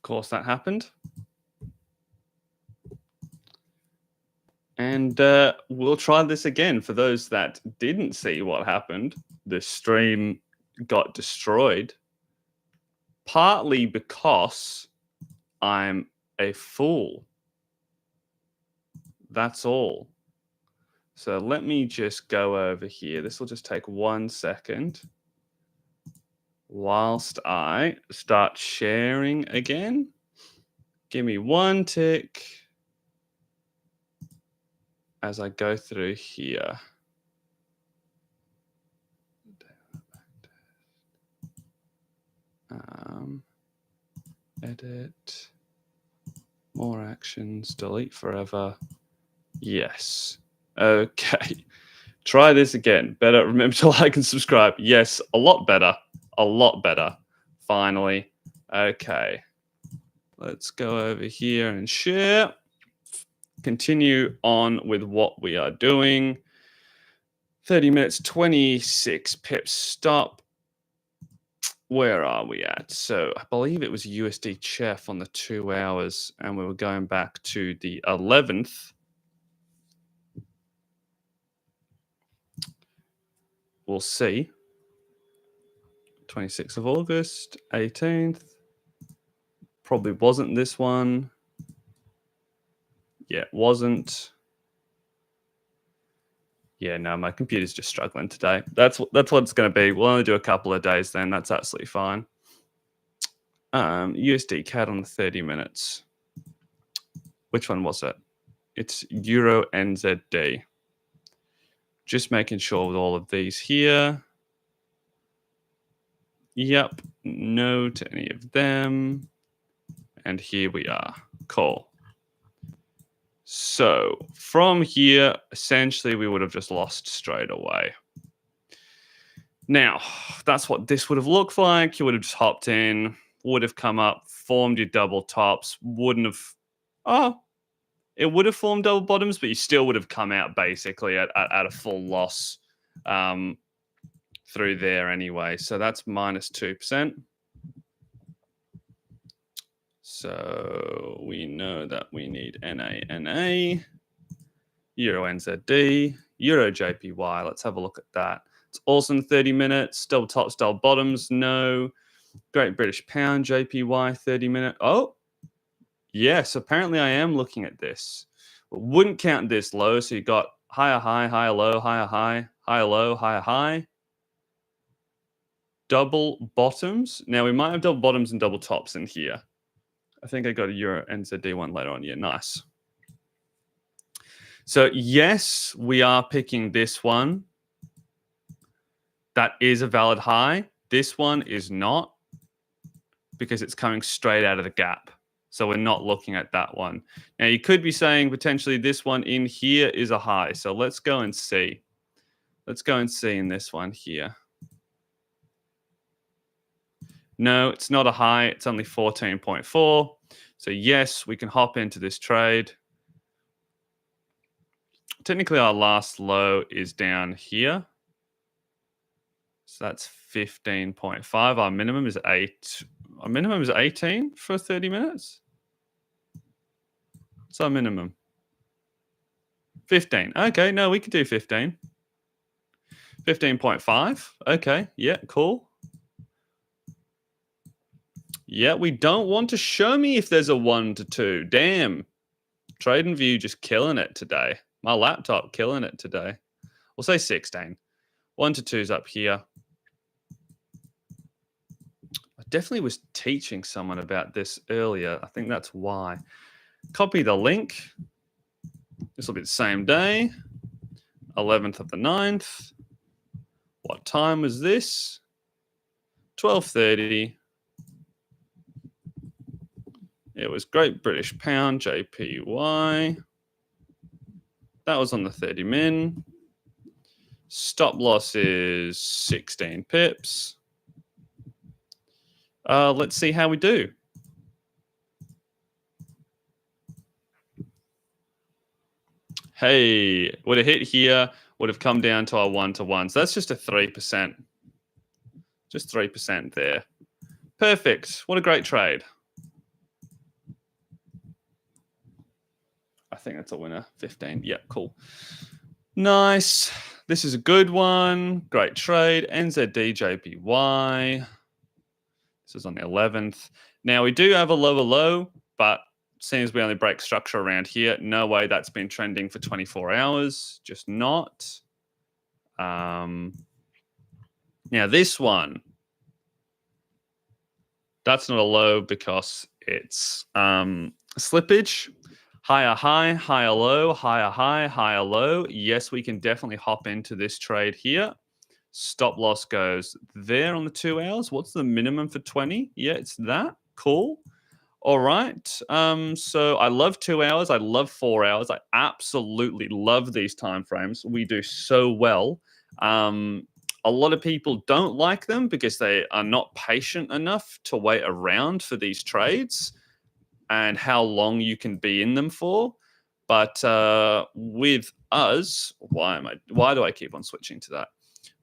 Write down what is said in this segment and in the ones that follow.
course, that happened. And we'll try this again. For those that didn't see what happened, the stream got destroyed, partly because I'm a fool. That's all. So let me just go over here. This will just take 1 second whilst I start sharing again. Give me 1 tick as I go through here. Edit, more actions, delete forever. Yes. Okay. Try this again. Better. Remember to like and subscribe. Yes, a lot better. A lot better. Finally. Okay. Let's go over here and share. Continue on with what we are doing. 30 minutes, 26 pips. Stop. Where are we at? So I believe it was USD Chef on the 2 hours, and we were going back to the 11th. We'll see. 26th of August, 18th. Probably wasn't this one. Yeah, it wasn't. Yeah, no, my computer's just struggling today. That's what it's going to be. We'll only do a couple of days then. That's absolutely fine. USD CAD on the 30 minutes. Which one was it? It's Euro NZD. Just making sure with all of these here. Yep, no to any of them. And here we are. Cool. So from here, essentially, we would have just lost straight away. Now, that's what this would have looked like. You would have just hopped in, would have come up, formed your double tops, wouldn't have... it would have formed double bottoms, but you still would have come out basically at a full loss through there anyway. So that's minus 2%. So we know that we need NA, Euro NZD, Euro JPY. Let's have a look at that. It's awesome. 30 minutes, double tops, double bottoms. No. Great British Pound, JPY, 30 minute. Oh, yes. Apparently I am looking at this. But wouldn't count this low. So you got higher high, higher low, higher high, higher low, higher high. Double bottoms. Now we might have double bottoms and double tops in here. I think I got a Euro NZD one later on. Yeah, nice. So yes, we are picking this one. That is a valid high. This one is not, because it's coming straight out of the gap. So we're not looking at that one. Now you could be saying potentially this one in here is a high. So let's go and see. Let's go and see in this one here. No, it's not a high. It's only 14.4. So yes, we can hop into this trade. Technically, our last low is down here. So that's 15.5. Our minimum is 8. Our minimum is 18 for 30 minutes. What's our minimum? 15. Okay, no, we could do 15. 15.5. Okay, yeah, cool. Yeah, we don't want to show me if there's a 1 to 2. Damn. Trade and View just killing it today. My laptop killing it today. We'll say 16. 1 to 2's up here. I definitely was teaching someone about this earlier. I think that's why. Copy the link. This will be the same day. 11th of the 9th. What time was this? 12:30. It was Great British Pound, JPY. That was on the 30 min. Stop loss is 16 pips. Let's see how we do. Hey, would have hit here, would have come down to our 1-to-1. So that's just a 3%. Just 3% there. Perfect. What a great trade. think that's a winner. 15. Yeah, cool. Nice. This is a good one. Great trade. NZDJPY. This is on the 11th. Now, we do have a lower low, but seems we only break structure around here. No way that's been trending for 24 hours. Just not. Now, this one, that's not a low because it's slippage. Higher high, higher low, higher high, higher low. Yes, we can definitely hop into this trade here. Stop loss goes there on the 2 hours. What's the minimum for 20? Yeah, it's that. Cool. All right. So I love 2 hours. I love 4 hours. I absolutely love these time frames. We do so well. A lot of people don't like them because they are not patient enough to wait around for these trades and how long you can be in them for. But with us, why do I keep on switching to that?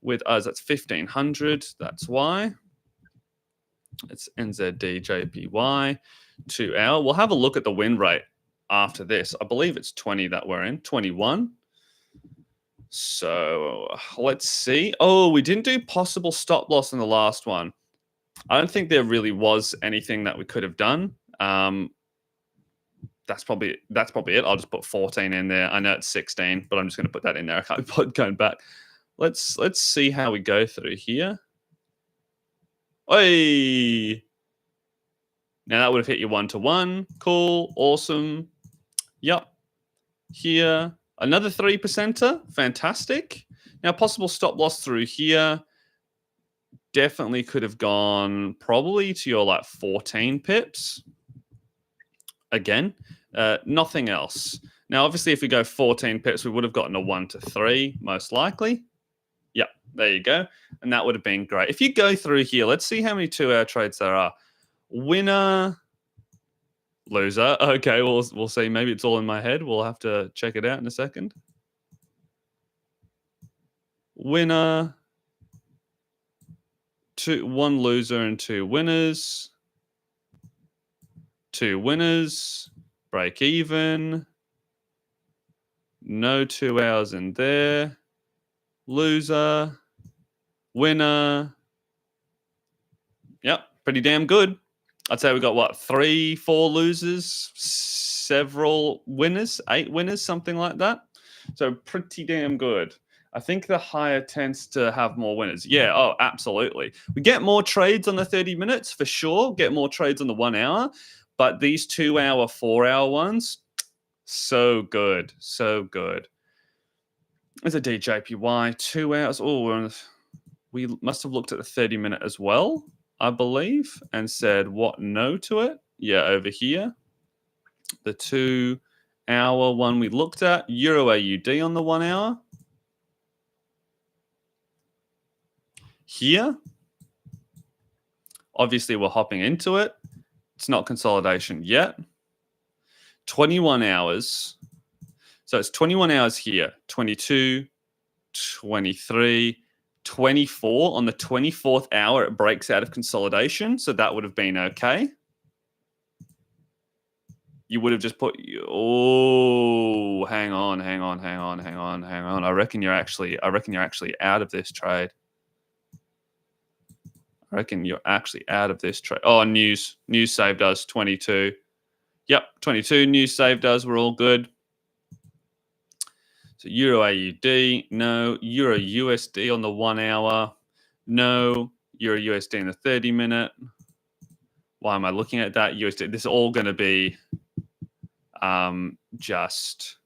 With us, that's 1500. That's why. It's NZDJPY 2 hour. We'll have a look at the win rate after this. I believe it's 20 that we're in, 21. So let's see. Oh, we didn't do possible stop loss in the last one. I don't think there really was anything that we could have done. That's probably it. I'll just put 14 in there. I know it's 16, but I'm just going to put that in there. I can't be going back. Let's see how we go through here. Oi! Now that would have hit you 1-to-1. Cool. Awesome. Yep. Here. Another 3%er. Fantastic. Now, possible stop loss through here. Definitely could have gone probably to your like 14 pips. Again, nothing else. Now, obviously, if we go 14 pips, we would have gotten a 1-to-3, most likely. Yep, there you go. And that would have been great. If you go through here, let's see how many 2-hour trades there are. Winner, loser. Okay, we'll see. Maybe it's all in my head. We'll have to check it out in a second. Winner, 1 loser and 2 winners. 2 winners, break even. No 2 hours in there. Loser, winner. Yep, pretty damn good. I'd say we got what, 3, 4 losers, several winners, 8 winners, something like that. So pretty damn good. I think the higher tends to have more winners. Yeah, oh, absolutely. We get more trades on the 30 minutes for sure. Get more trades on the 1 hour. But these 2 hour, 4 hour ones, so good. So good. There's a DJPY, 2 hours. Oh, we must have looked at the 30 minute as well, I believe, and said what no to it. Yeah, over here. The 2 hour one we looked at, Euro AUD on the 1 hour. Here, obviously we're hopping into it. It's not consolidation yet. 21 hours. So it's 21 hours here. 22, 23, 24. On the 24th hour, it breaks out of consolidation. So that would have been okay. You would have just put, oh, hang on. I reckon you're actually out of this trade. I reckon you're actually out of this trade. Oh, news saved us 22. Yep, 22 news saved us. We're all good. So Euro AUD, no. Euro USD on the 1 hour, no. Euro USD in the 30 minute. Why am I looking at that? USD. This is all going to be just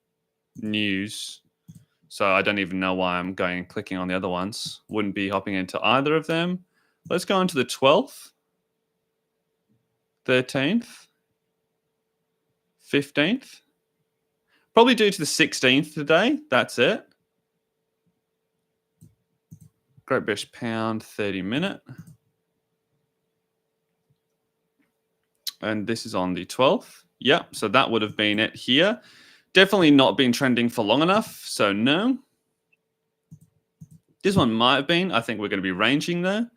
news. So I don't even know why I'm going and clicking on the other ones. Wouldn't be hopping into either of them. Let's go into the 12th, 13th, 15th. Probably due to the 16th today. That's it. Great British Pound, 30 minute. And this is on the 12th. Yep, so that would have been it here. Definitely not been trending for long enough, so no. This one might have been. I think we're going to be ranging there.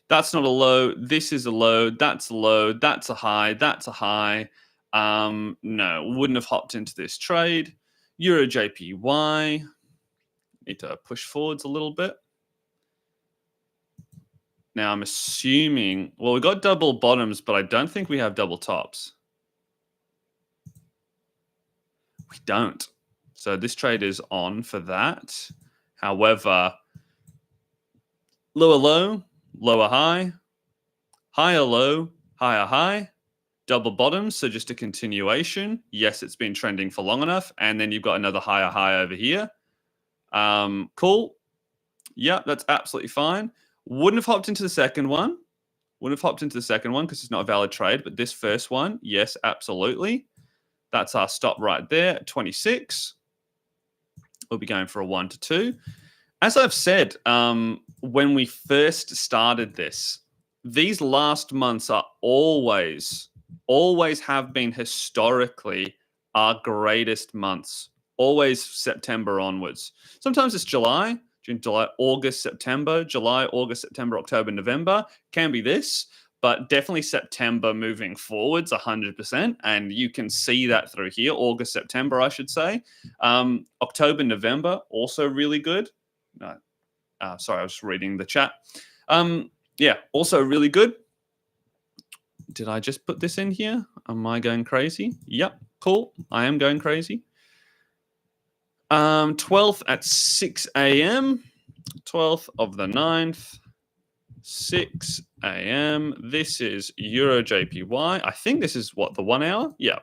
That's not a low. This is a low. That's a low. That's a high. That's a high. No, wouldn't have hopped into this trade. Euro JPY. Need to push forwards a little bit. Now I'm assuming, well, we got double bottoms, but I don't think we have double tops. We don't. So this trade is on for that. However, lower low, lower high, higher low, higher high, double bottoms. So just a continuation. Yes, it's been trending for long enough. And then you've got another higher high over here. Cool. Yeah, that's absolutely fine. Wouldn't have hopped into the second one. Wouldn't have hopped into the second one because it's not a valid trade. But this first one, yes, absolutely. That's our stop right there at 26. We'll be going for a 1 to 2. As I've said, when we first started this, these last months are always have been historically our greatest months. Always September onwards. Sometimes it's July, June, July, August, September, July, August, September, October, November. Can be this, but definitely September moving forwards 100%. And you can see that through here. August, September, I should say. October, November, also really good. No, sorry, I was reading the chat. Yeah, also really good. Did I just put this in here? Am I going crazy? Yep, cool. I am going crazy. 12th at 6 a.m. 12th of the 9th, 6 a.m. This is Euro JPY. I think this is what, the 1 hour? Yeah,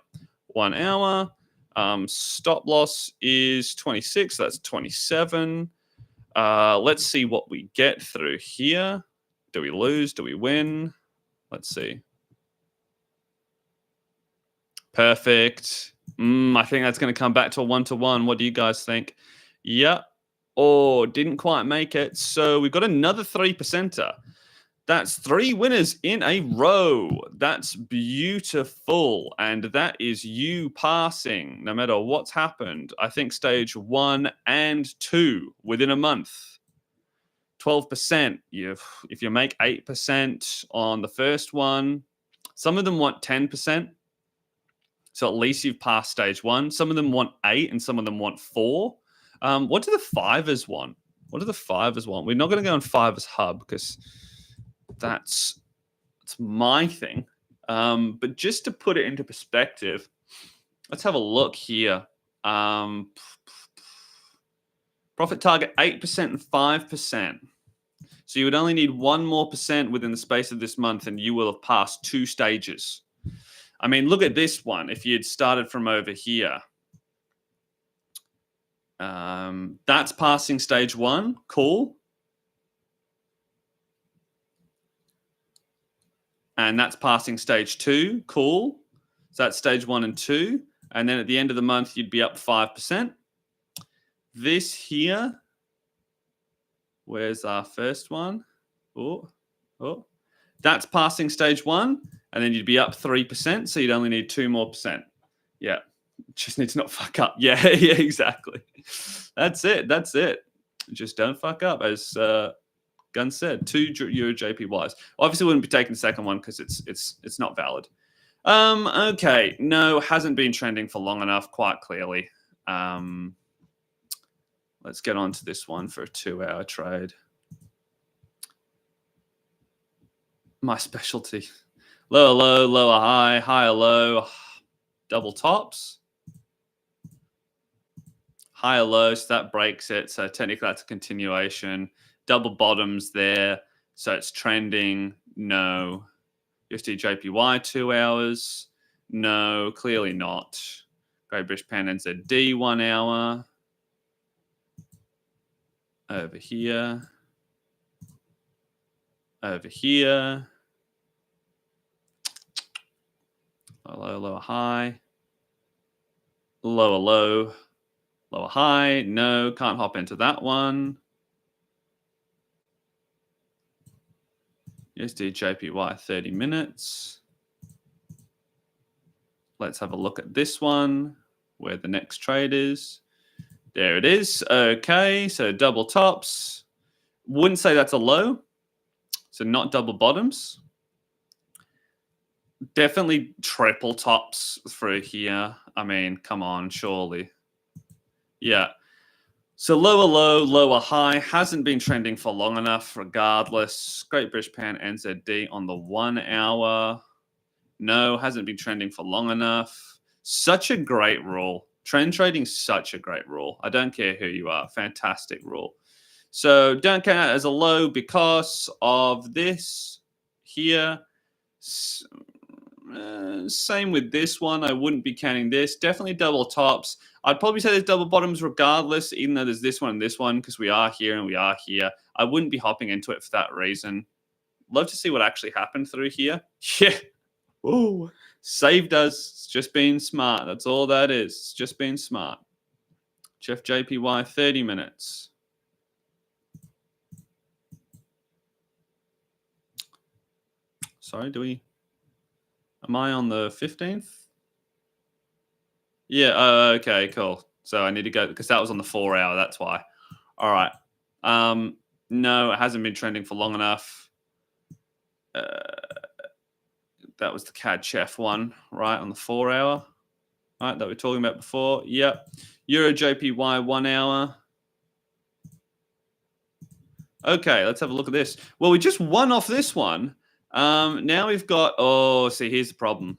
1 hour. Stop loss is 26. That's 27. Let's see what we get through here. Do we lose? Do we win? Let's see. Perfect. I think that's going to come back to a 1-to-1. What do you guys think? Yeah. Oh, didn't quite make it. So we've got another 3%er. That's 3 winners in a row. That's beautiful. And that is you passing no matter what's happened. I think stage 1 and 2 within a month. 12%. If you make 8% on the first one, some of them want 10%. So at least you've passed stage 1. Some of them want 8 and some of them want 4. What do the fivers want? What do the fivers want? We're not going to go on fivers hub because that's my thing. But just to put it into perspective, let's have a look here. Profit target 8% and 5%. So you would only need 1 more percent within the space of this month and you will have passed 2 stages. I mean, look at this one. If you'd started from over here, that's passing stage 1. Cool. And that's passing stage 2. Cool. So that's stage 1 and 2. And then at the end of the month, you'd be up 5%. This here, where's our first one? Oh. That's passing stage 1. And then you'd be up 3%. So you'd only need 2 more percent. Yeah. Just need to not fuck up. Yeah, exactly. That's it. Just don't fuck up. As Gun said, 2 Euro JPYs. Obviously wouldn't be taking the second one because it's not valid. Okay. No, hasn't been trending for long enough, quite clearly. Let's get on to this one for a 2-hour trade. My specialty. Lower low, lower high, higher low, double tops. Higher low, so that breaks it. So technically that's a continuation. Double bottoms there. So it's trending. No. USD JPY 2 hours. No, clearly not. Great British Pound NZD 1 hour. Over here. Over here. Low, lower high. Lower low. Lower high. No, can't hop into that one. USD JPY 30 minutes. Let's have a look at this one, where the next trade is. There it is. Okay, so double tops. Wouldn't say that's a low. So not double bottoms. Definitely triple tops through here. I mean, come on, surely. Yeah. So lower low, lower high hasn't been trending for long enough regardless. Great British Pound NZD on the 1 hour. No, hasn't been trending for long enough. Such a great rule. Trend trading, such a great rule. I don't care who you are. Fantastic rule. So don't count it as a low because of this here. Same with this one. I wouldn't be counting this. Definitely double tops. I'd probably say there's double bottoms regardless, even though there's this one and this one, because we are here and we are here. I wouldn't be hopping into it for that reason. Love to see what actually happened through here. Yeah. Ooh. Saved us. It's just being smart. That's all that is. It's just being smart. Jeff JPY, 30 minutes. Sorry, am I on the 15th? Yeah, okay, cool. So I need to go, because that was on the 4 hour, that's why. All right. No, it hasn't been trending for long enough. That was the CAD Chef one, right, on the 4 hour, right, that we were talking about before. Yep. Euro JPY 1 hour. Okay, let's have a look at this. Well, we just won off this one. Now we've got, see, here's the problem.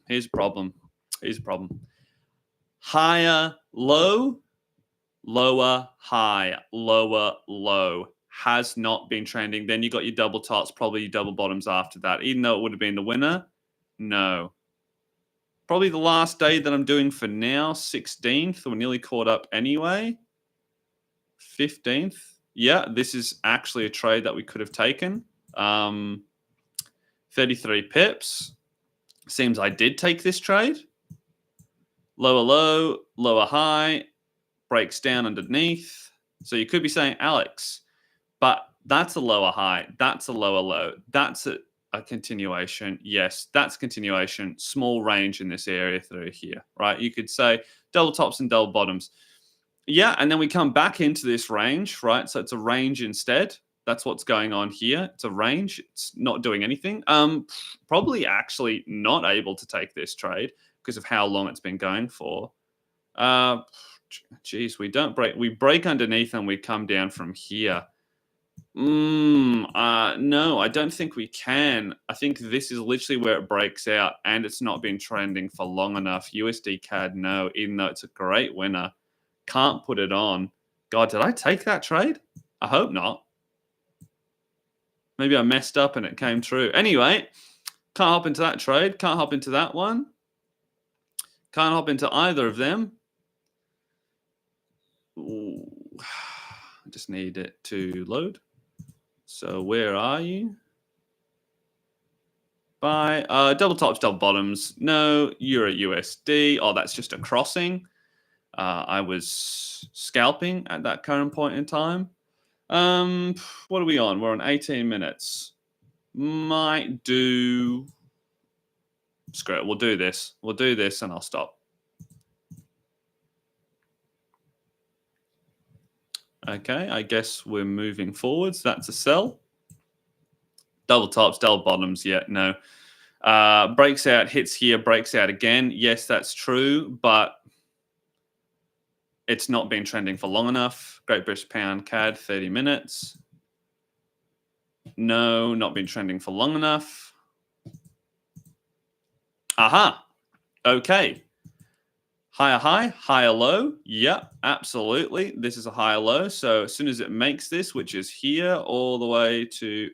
Higher, low, lower, high, lower, low. Has not been trending. Then you got your double tops, probably your double bottoms after that. Even though it would have been the winner, no. Probably the last day that I'm doing for now, 16th. We're nearly caught up anyway. 15th. Yeah, this is actually a trade that we could have taken. 33 pips. Seems I did take this trade. Lower low, lower high, breaks down underneath. So you could be saying, Alex, but that's a lower high, that's a lower low, that's a continuation. Yes, that's continuation. Small range in this area through here, right? You could say double tops and double bottoms. Yeah, and then we come back into this range, right? So it's a range instead. That's what's going on here. It's a range. It's not doing anything. Probably actually not able to take this trade because of how long it's been going for. Geez, we don't break. We break underneath and we come down from here. No, I don't think we can. I think this is literally where it breaks out, and it's not been trending for long enough. USD CAD, no, even though it's a great winner. Can't put it on. God, did I take that trade? I hope not. Maybe I messed up and it came true. Anyway, can't hop into that trade. Can't hop into that one. Can't hop into either of them. Ooh, I just need it to load. So where are you? Buy. Double tops, double bottoms. No. Euro USD. Oh, that's just a crossing. I was scalping at that current point in time. What are we on? We're on 18 minutes. Might do. Screw it. We'll do this. We'll do this and I'll stop. Okay, I guess we're moving forwards. That's a sell. Double tops, double bottoms. Yeah, no. Breaks out, hits here, breaks out again. Yes, that's true, but it's not been trending for long enough. Great British Pound CAD, 30 minutes. No, not been trending for long enough. Aha. Okay. Higher high, higher low. Yeah, absolutely. This is a higher low. So as soon as it makes this, which is here, all the way to,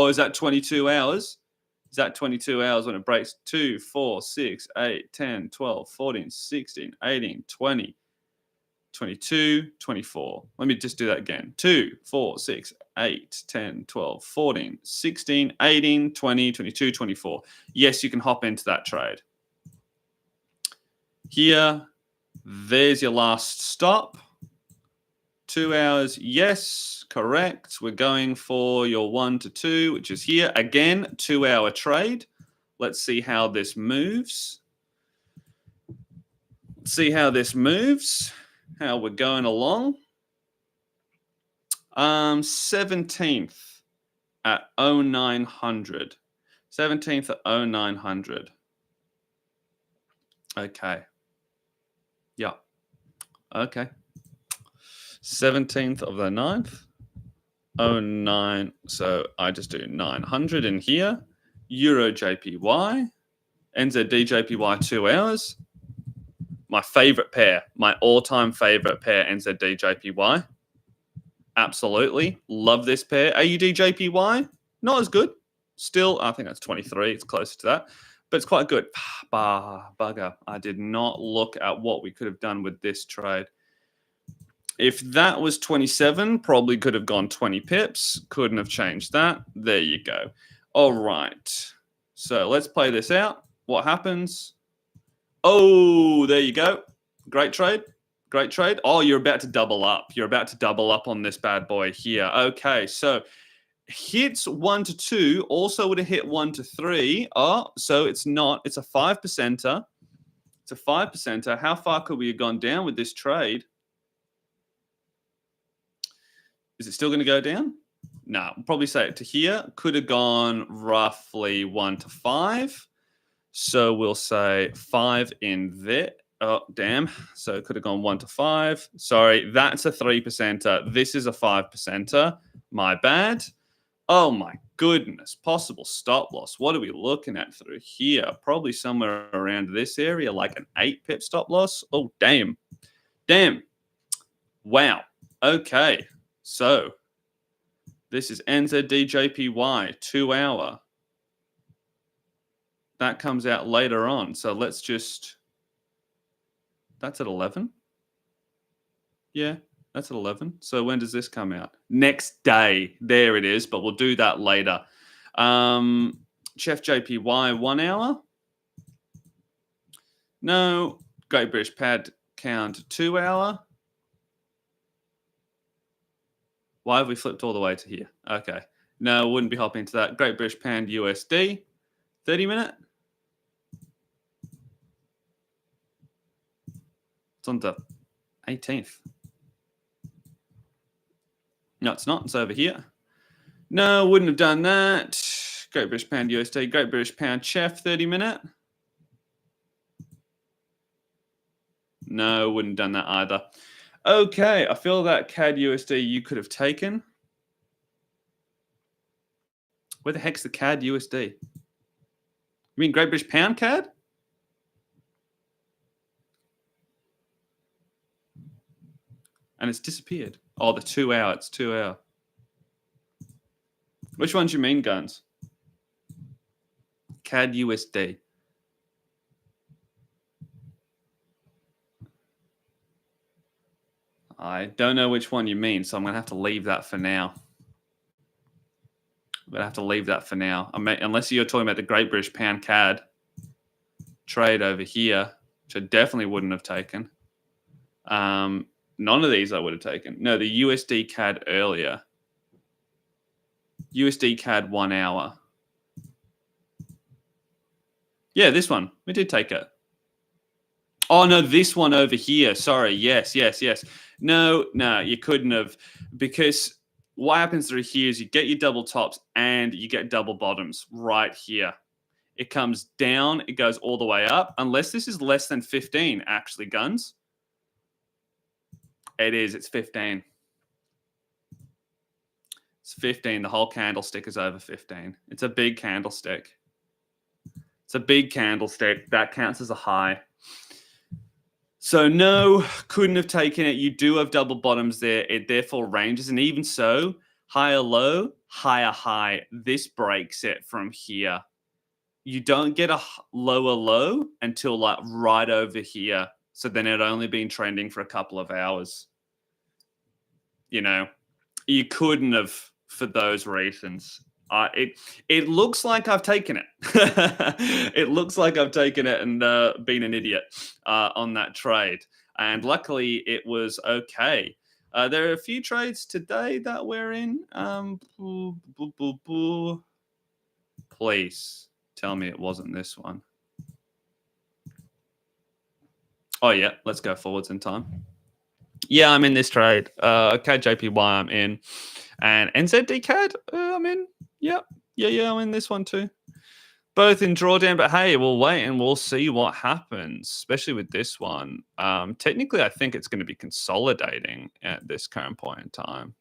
is that 22 hours? Is that 22 hours when it breaks? 2, 4, 6, 8, 10, 12, 14, 16, 18, 20, 22, 24. Let me just do that again. 2, 4, 6, 8, 10, 12, 14, 16, 18, 20, 22, 24. Yes, you can hop into that trade. Here, there's your last stop. 2 hours, yes, correct. We're going for your 1 to 2, which is here. Again, 2 hour trade. Let's see how this moves. How we're going along. 17th at 0900. 17th at 0900. Okay. Yeah. Okay. 17th of the 9th. 09. So I just do 900 in here. Euro JPY. NZD JPY 2 hours. My favorite pair. My all-time favorite pair, NZD JPY. Absolutely. Love this pair. AUD JPY. Not as good. Still, I think that's 23. It's closer to that. But it's quite good. Bugger. I did not look at what we could have done with this trade. If that was 27, probably could have gone 20 pips. Couldn't have changed that. There you go. All right. So let's play this out. What happens? Oh, there you go. Great trade. Great trade. Oh, you're about to double up. You're about to double up on this bad boy here. Okay, so hits 1 to 2 also would have hit 1 to 3. Oh, so it's not. It's a 5%er. It's a 5%er. How far could we have gone down with this trade? Is it still going to go down? No, we'll probably say it to here. Could have gone roughly 1 to 5. So we'll say 5 in there. Oh, damn. So it could have gone 1 to 5. Sorry, that's a 3%er. This is a 5%er. My bad. Oh my goodness. Possible stop loss. What are we looking at through here? Probably somewhere around this area, like an 8 pip stop loss. Oh, damn. Damn. Wow. Okay. So this is NZD-JPY, 2 hour. That comes out later on. So let's just, that's at 11. Yeah, that's at 11. So when does this come out? Next day. There it is, but we'll do that later. Chef JPY, 1 hour. No. Great British Pad Count, 2 hour. Why have we flipped all the way to here? Okay. No, wouldn't be hopping into that. Great British Pound USD, 30-minute. It's on the 18th. No, it's not. It's over here. No, wouldn't have done that. Great British Pound USD, Great British Pound Chef, 30-minute. No, wouldn't have done that either. Okay, I feel that CAD USD you could have taken. Where the heck's the CAD USD? You mean Great British Pound CAD? And it's disappeared. Oh, the 2 hour. It's 2 hour. Which ones you mean, Guns? CAD USD. I don't know which one you mean, so I'm going to have to leave that for now. I'm going to have to leave that for now. Unless you're talking about the Great British Pound CAD trade over here, which I definitely wouldn't have taken. None of these I would have taken. No, the USD CAD earlier. USD CAD 1 hour. Yeah, this one. We did take it. Oh, no, this one over here. Sorry. Yes. No, you couldn't have. Because what happens through here is you get your double tops and you get double bottoms right here. It comes down. It goes all the way up. Unless this is less than 15, actually, Guns. It is. It's 15. It's 15. The whole candlestick is over 15. It's a big candlestick. It's a big candlestick. That counts as a high. So no, couldn't have taken it. You do have double bottoms there. It therefore ranges. And even so, higher low, higher high. This breaks it from here. You don't get a lower low until like right over here. So then it only been trending for a couple of hours. You know, you couldn't have for those reasons. It looks like I've taken it. It looks like I've taken it and been an idiot on that trade. And luckily, it was okay. There are a few trades today that we're in. Please tell me it wasn't this one. Oh, yeah. Let's go forwards in time. Yeah, I'm in this trade. CAD JPY I'm in. And NZD CAD, I'm in. Yep. Yeah, I'm in this one too. both in drawdown, but hey, we'll wait and we'll see what happens, especially with this one. Technically, I think it's going to be consolidating at this current point in time.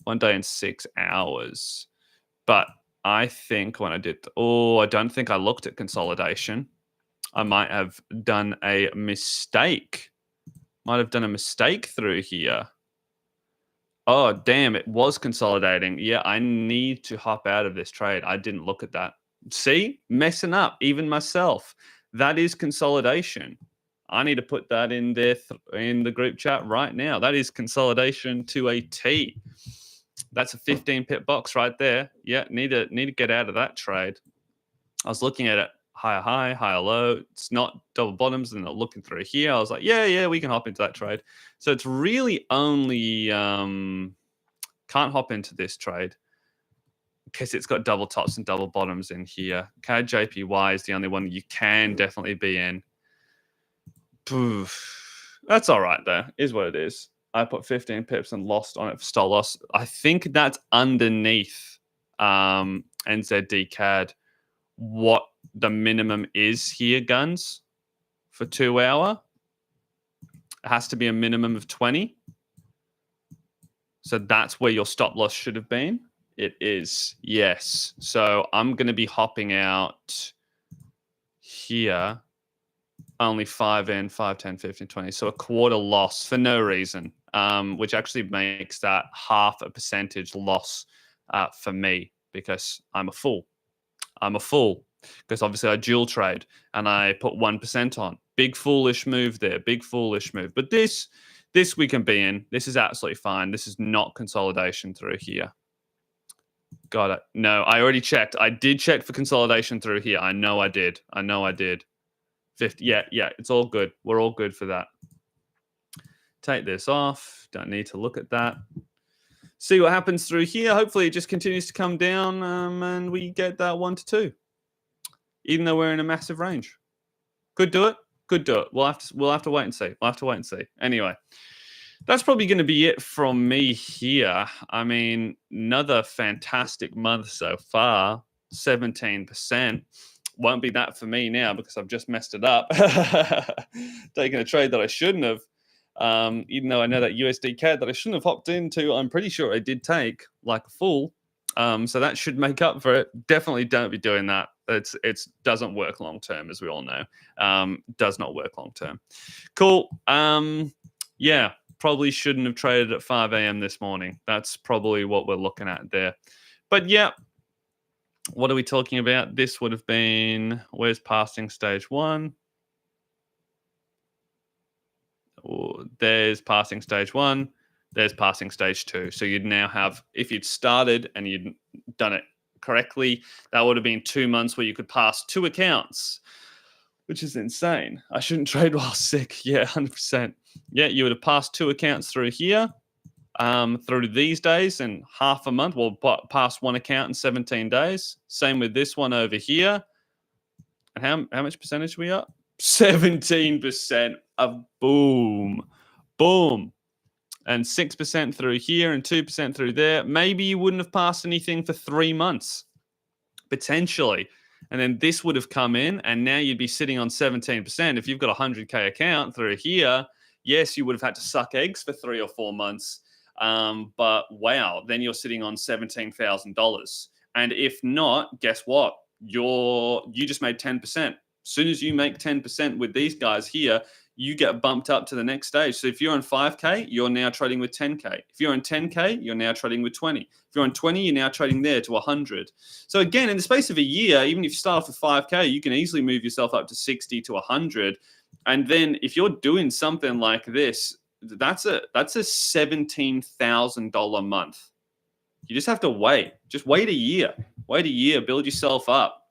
1 day and 6 hours. But I think when I did, I don't think I looked at consolidation. I might have done a mistake. Might have done a mistake through here. Oh, damn, it was consolidating. Yeah, I need to hop out of this trade. I didn't look at that. See, messing up, even myself. That is consolidation. I need to put that in there in the group chat right now. That is consolidation to a T. That's a 15 pip box right there. Yeah, need to get out of that trade. I was looking at it higher high, higher low. It's not double bottoms, and looking through here, I was like, yeah, we can hop into that trade. So it's really only can't hop into this trade because it's got double tops and double bottoms in here. CAD JPY is the only one you can definitely be in. Poof. That's all right though. Is what it is. I put 15 pips and lost on it for stop loss. I think that's underneath NZD CAD. What the minimum is here, guns, for 2 hour. It has to be a minimum of 20. So that's where your stop loss should have been. It is, yes. So I'm going to be hopping out here. Only 5 in, 5, 10, 15, 20. So a quarter loss for no reason, which actually makes that 0.5% loss for me because I'm a fool. Because obviously I dual trade and I put 1% on. Big foolish move there. Big foolish move. But this we can be in. This is absolutely fine. This is not consolidation through here. Got it. No, I already checked. I did check for consolidation through here. I know I did. 50. Yeah. It's all good. We're all good for that. Take this off. Don't need to look at that. See what happens through here. Hopefully it just continues to come down and we get that 1 to 2. Even though we're in a massive range. Could do it. We'll have to wait and see. Anyway, that's probably going to be it from me here. I mean, another fantastic month so far. 17%. Won't be that for me now because I've just messed it up. Taking a trade that I shouldn't have. Even though I know that USD CAD that I shouldn't have hopped into, I'm pretty sure I did take like a fool. So that should make up for it. Definitely don't be doing that. It doesn't work long term, as we all know. Does not work long term. Cool. Yeah, probably shouldn't have traded at 5 a.m. this morning. That's probably what we're looking at there. But yeah, what are we talking about? This would have been, where's passing stage 1? There's passing stage 1. There's passing stage 2. So you'd now have, if you'd started and you'd done it correctly, that would have been 2 months where you could pass 2 accounts, which is insane. I shouldn't trade while sick. Yeah, 100%. Yeah, you would have passed 2 accounts through here, through these days in half a month. Well, pass 1 account in 17 days. Same with this one over here. And how much percentage are we up? 17% of boom. And 6% through here and 2% through there. Maybe you wouldn't have passed anything for 3 months, potentially. And then this would have come in, and now you'd be sitting on 17%. If you've got a 100K account through here, yes, you would have had to suck eggs for 3 or 4 months. But wow, then you're sitting on $17,000. And if not, guess what? You just made 10%. As soon as you make 10% with these guys here, you get bumped up to the next stage. So if you're on 5K, you're now trading with 10K. If you're on 10K, you're now trading with 20. If you're on 20, you're now trading there to 100. So again, in the space of a year, even if you start off with 5K, you can easily move yourself up to 60 to 100. And then if you're doing something like this, that's a $17,000 month. You just have to wait. Just wait a year. Build yourself up.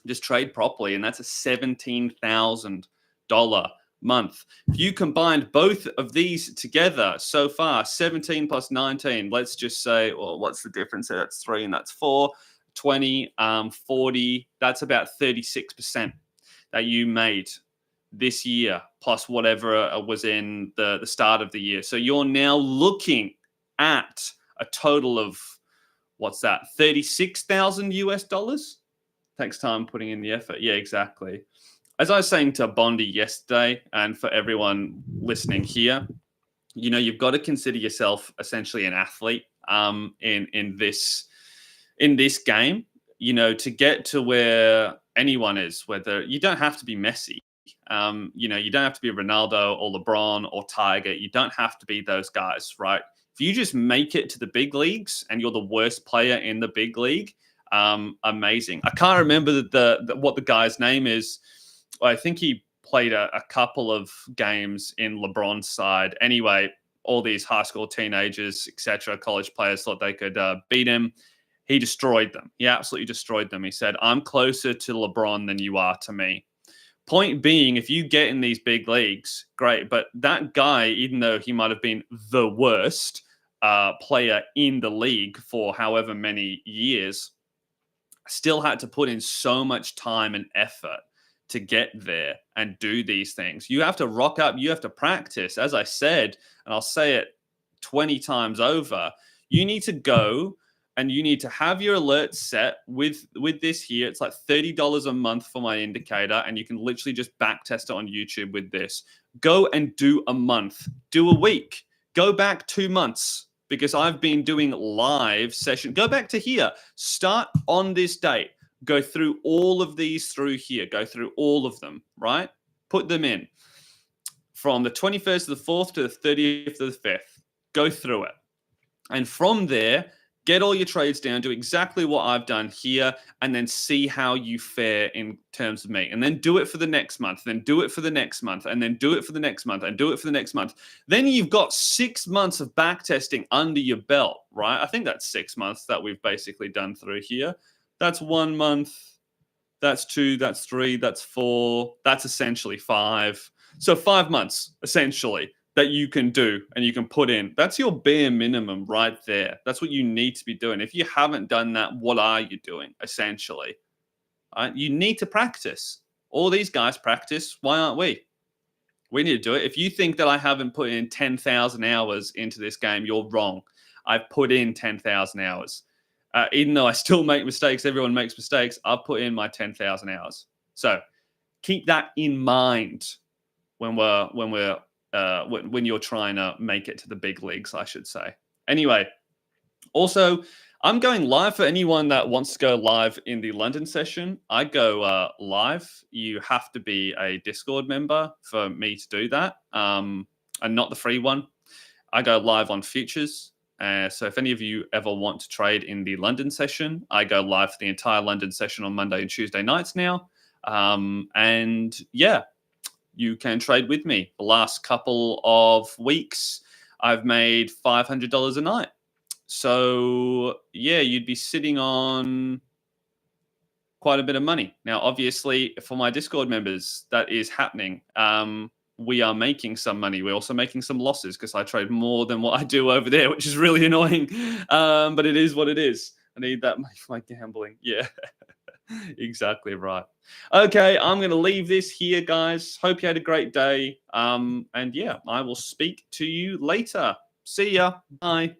Just trade properly, and that's a $17,000 month. If you combined both of these together so far, 17 plus 19, let's just say, well, what's the difference there? That's 3 and that's 4, 20, 40. That's about 36% that you made this year, plus whatever was in the start of the year. So you're now looking at a total of, what's that, 36,000 US dollars? Takes time putting in the effort. Yeah, exactly. As I was saying to Bondi yesterday, and for everyone listening here, you've got to consider yourself essentially an athlete in this game. To get to where anyone is, whether you don't have to be Messi, you don't have to be Ronaldo or LeBron or Tiger. You don't have to be those guys, right? If you just make it to the big leagues and you're the worst player in the big league, amazing. I can't remember what the guy's name is. I think he played a couple of games in LeBron's side. Anyway, all these high school teenagers, etc., college players thought they could beat him. He destroyed them. He absolutely destroyed them. He said, I'm closer to LeBron than you are to me. Point being, if you get in these big leagues, great. But that guy, even though he might have been the worst player in the league for however many years, still had to put in so much time and effort to get there and do these things. You have to rock up. You have to practice. As I said, and I'll say it 20 times over, you need to go and you need to have your alerts set with this here. It's like $30 a month for my indicator, and you can literally just back test it on YouTube with this. Go and do a month. Do a week. Go back 2 months, because I've been doing live session. Go back to here. Start on this date. Go through all of these through here. Go through all of them, right? Put them in. From the 21st of the 4th to the 30th of the 5th. Go through it. And from there, get all your trades down, do exactly what I've done here, and then see how you fare in terms of me. And then do it for the next month, then do it for the next month, and then do it for the next month, and do it for the next month. Then you've got 6 months of back testing under your belt, right? I think that's 6 months that we've basically done through here. That's 1 month, that's 2, that's 3, that's 4, that's essentially 5. So 5 months, essentially, that you can do and you can put in. That's your bare minimum right there. That's what you need to be doing. If you haven't done that, what are you doing, essentially? Right? You need to practice. All these guys practice. Why aren't we? We need to do it. If you think that I haven't put in 10,000 hours into this game, you're wrong. I've put in 10,000 hours. Even though I still make mistakes, everyone makes mistakes, I've put in my 10,000 hours. So keep that in mind when you're trying to make it to the big leagues, I should say. Anyway, also, I'm going live for anyone that wants to go live in the London session. I go live. You have to be a Discord member for me to do that, and not the free one. I go live on futures. So if any of you ever want to trade in the London session, I go live for the entire London session on Monday and Tuesday nights now. And yeah, you can trade with me. The last couple of weeks, I've made $500 a night. So yeah, you'd be sitting on quite a bit of money. Now, obviously, for my Discord members, that is happening. We are making some money. We're also making some losses because I trade more than what I do over there, which is really annoying. But it is what it is. I need that money for my gambling. Yeah, exactly right. Okay, I'm going to leave this here, guys. Hope you had a great day. And yeah, I will speak to you later. See ya. Bye.